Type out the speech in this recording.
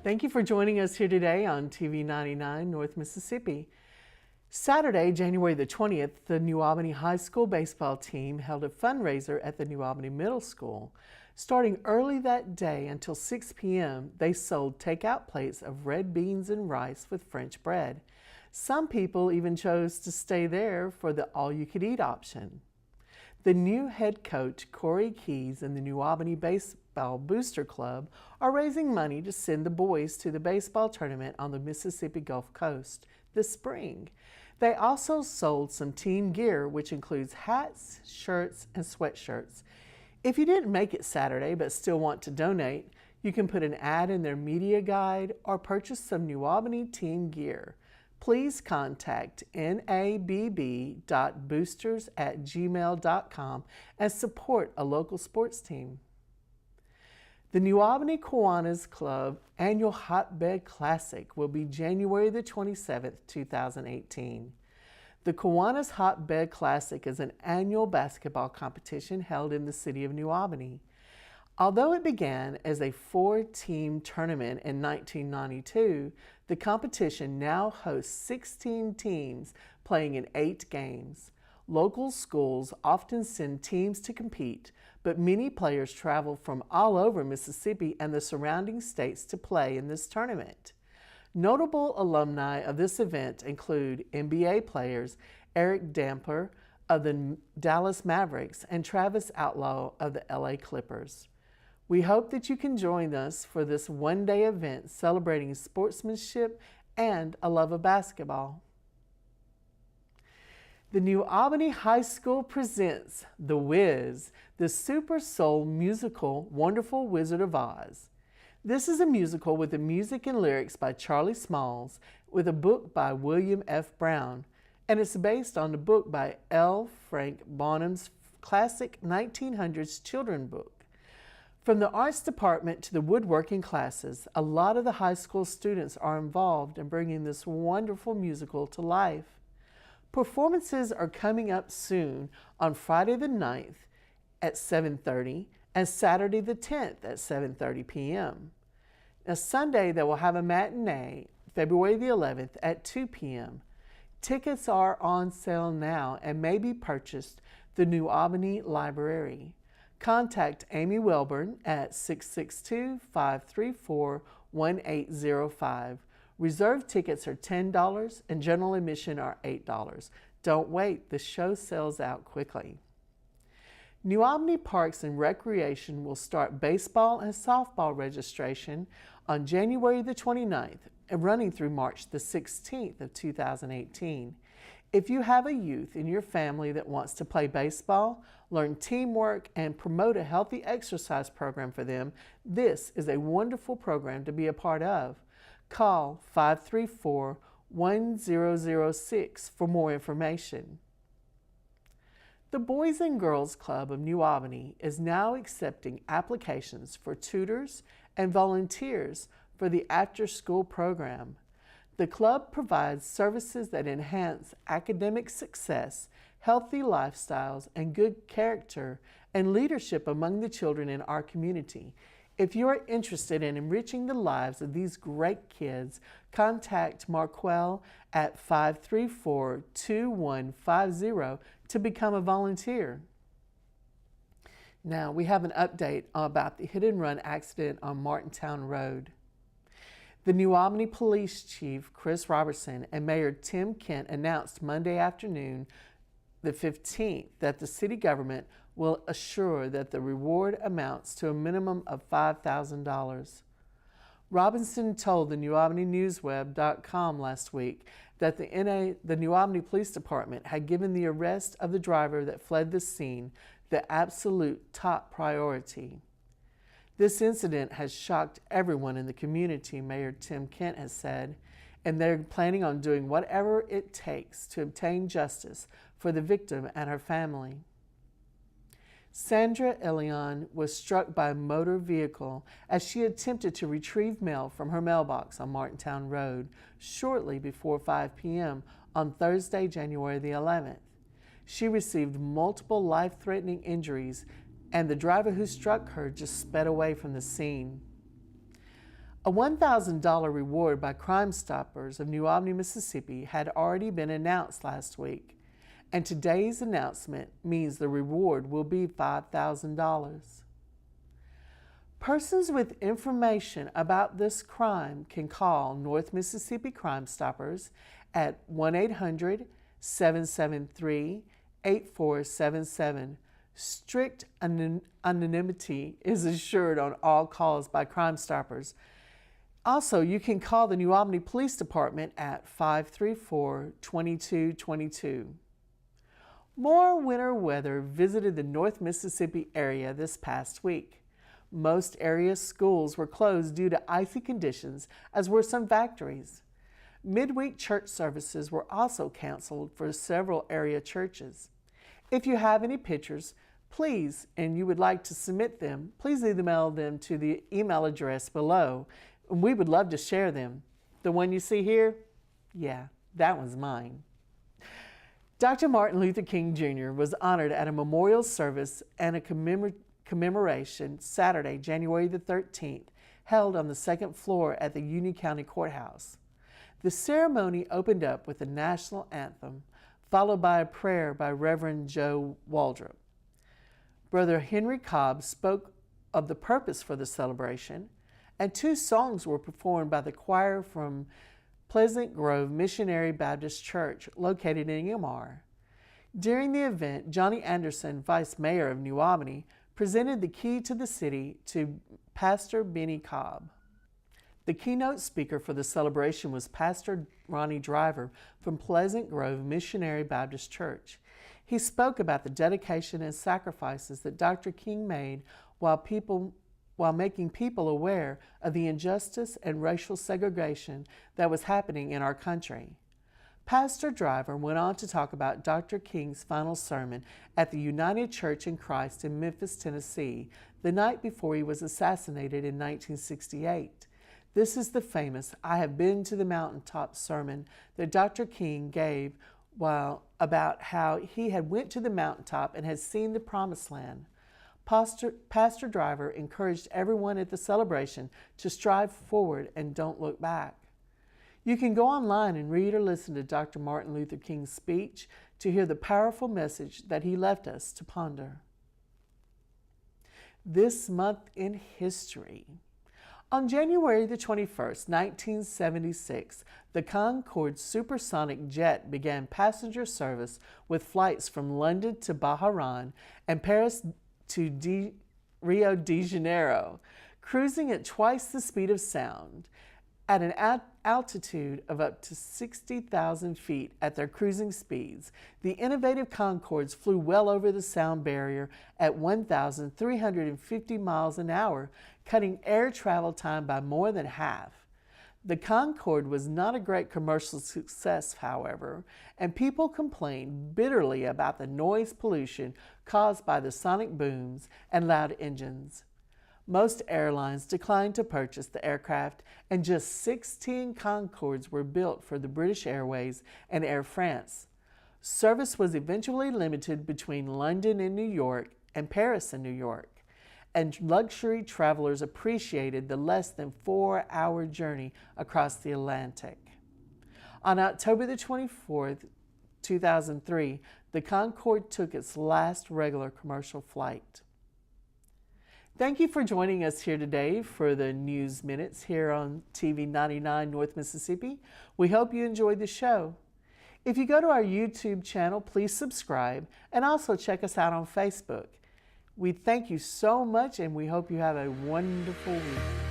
Thank you for joining us here today on TV 99 North Mississippi. Saturday, January the 20th, the New Albany High School baseball team held a fundraiser at the New Albany Middle School. Starting early that day until 6 p.m., they sold takeout plates of red beans and rice with French bread. Some people even chose to stay there for the all-you-could-eat option. The new head coach, Corey Keys, and the New Albany Baseball Booster Club are raising money to send the boys to the baseball tournament on the Mississippi Gulf Coast this spring. They also sold some team gear, which includes hats, shirts, and sweatshirts. If you didn't make it Saturday but still want to donate, you can put an ad in their media guide or purchase some New Albany team gear. Please contact nabb.boosters@gmail.com and support a local sports team. The New Albany Kiwanis Club Annual Hotbed Classic will be January the 27th, 2018. The Kiwanis Hotbed Classic is an annual basketball competition held in the city of New Albany. Although it began as a 4-team tournament in 1992, the competition now hosts 16 teams playing in 8 games. Local schools often send teams to compete, but many players travel from all over Mississippi and the surrounding states to play in this tournament. Notable alumni of this event include NBA players Eric Damper of the Dallas Mavericks and Travis Outlaw of the LA Clippers. We hope that you can join us for this one-day event celebrating sportsmanship and a love of basketball. The New Albany High School presents The Wiz, the Super Soul musical Wonderful Wizard of Oz. This is a musical with the music and lyrics by Charlie Smalls with a book by William F. Brown, and it's based on the book by L. Frank Bonham's classic 1900s children's book. From the arts department to the woodworking classes, a lot of the high school students are involved in bringing this wonderful musical to life. Performances are coming up soon on Friday the 9th at 7:30 and Saturday the 10th at 7:30 p.m. Now Sunday they will have a matinee, February the 11th at 2 p.m. Tickets are on sale now and may be purchased through the New Albany Library. Contact Amy Welburn at 662-534-1805. Reserved tickets are $10 and general admission are $8. Don't wait, the show sells out quickly. New Albany Parks and Recreation will start baseball and softball registration on January the 29th and running through March the 16th of 2018. If you have a youth in your family that wants to play baseball, learn teamwork, and promote a healthy exercise program for them, this is a wonderful program to be a part of. Call 534-1006 for more information. The Boys and Girls Club of New Albany is now accepting applications for tutors and volunteers for the after-school program. The club provides services that enhance academic success, healthy lifestyles, and good character and leadership among the children in our community. If you are interested in enriching the lives of these great kids, contact Marquel at 534-2150 to become a volunteer. Now we have an update about the hit-and-run accident on Martintown Road. The New Albany Police Chief, Chris Robertson, and Mayor Tim Kent announced Monday afternoon, the 15th, that the city government will assure that the reward amounts to a minimum of $5,000. Robinson told the NewAlbanyNewsWeb.com last week that the New Albany Police Department had given the arrest of the driver that fled the scene the absolute top priority. This incident has shocked everyone in the community, Mayor Tim Kent has said, and they're planning on doing whatever it takes to obtain justice for the victim and her family. Sandra Elion was struck by a motor vehicle as she attempted to retrieve mail from her mailbox on Martintown Road shortly before 5 p.m. on Thursday, January the 11th. She received multiple life-threatening injuries, and the driver who struck her just sped away from the scene. A $1,000 reward by Crime Stoppers of New Albany, Mississippi had already been announced last week, and today's announcement means the reward will be $5,000. Persons with information about this crime can call North Mississippi Crime Stoppers at 1-800-773-8477. Strict anonymity is assured on all calls by Crime Stoppers. Also, you can call the New Albany Police Department at 534-2222. More winter weather visited the North Mississippi area this past week. Most area schools were closed due to icy conditions, as were some factories. Midweek church services were also canceled for several area churches. If you have any pictures, please, and you would like to submit them, please email them to the email address below. We would love to share them. The one you see here? Yeah, that one's mine. Dr. Martin Luther King Jr. was honored at a memorial service and a commemoration Saturday, January the 13th, held on the second floor at the Union County Courthouse. The ceremony opened up with the national anthem, followed by a prayer by Reverend Joe Waldrop. Brother Henry Cobb spoke of the purpose for the celebration, and 2 songs were performed by the choir from Pleasant Grove Missionary Baptist Church, located in Yamar. During the event, Johnny Anderson, Vice Mayor of New Albany, presented the key to the city to Pastor Benny Cobb. The keynote speaker for the celebration was Pastor Ronnie Driver from Pleasant Grove Missionary Baptist Church. He spoke about the dedication and sacrifices that Dr. King made while making people aware of the injustice and racial segregation that was happening in our country. Pastor Driver went on to talk about Dr. King's final sermon at the United Church in Christ in Memphis, Tennessee, the night before he was assassinated in 1968. This is the famous "I have been to the mountaintop" sermon that Dr. King gave about how he had went to the mountaintop and had seen the promised land. Pastor Driver encouraged everyone at the celebration to strive forward and don't look back. You can go online and read or listen to Dr. Martin Luther King's speech to hear the powerful message that he left us to ponder. This month in history. On January the 21st, 1976, the Concorde supersonic jet began passenger service with flights from London to Bahrain and Paris to Rio de Janeiro, cruising at twice the speed of sound. At an altitude of up to 60,000 feet at their cruising speeds, the innovative Concordes flew well over the sound barrier at 1,350 miles an hour, cutting air travel time by more than half. The Concorde was not a great commercial success, however, and people complained bitterly about the noise pollution caused by the sonic booms and loud engines. Most airlines declined to purchase the aircraft, and just 16 Concordes were built for the British Airways and Air France. Service was eventually limited between London and New York and Paris and New York, and luxury travelers appreciated the less than 4-hour journey across the Atlantic. On October the 24th, 2003, the Concorde took its last regular commercial flight. Thank you for joining us here today for the News Minutes here on TV 99 North Mississippi. We hope you enjoyed the show. If you go to our YouTube channel, please subscribe and also check us out on Facebook. We thank you so much and we hope you have a wonderful week.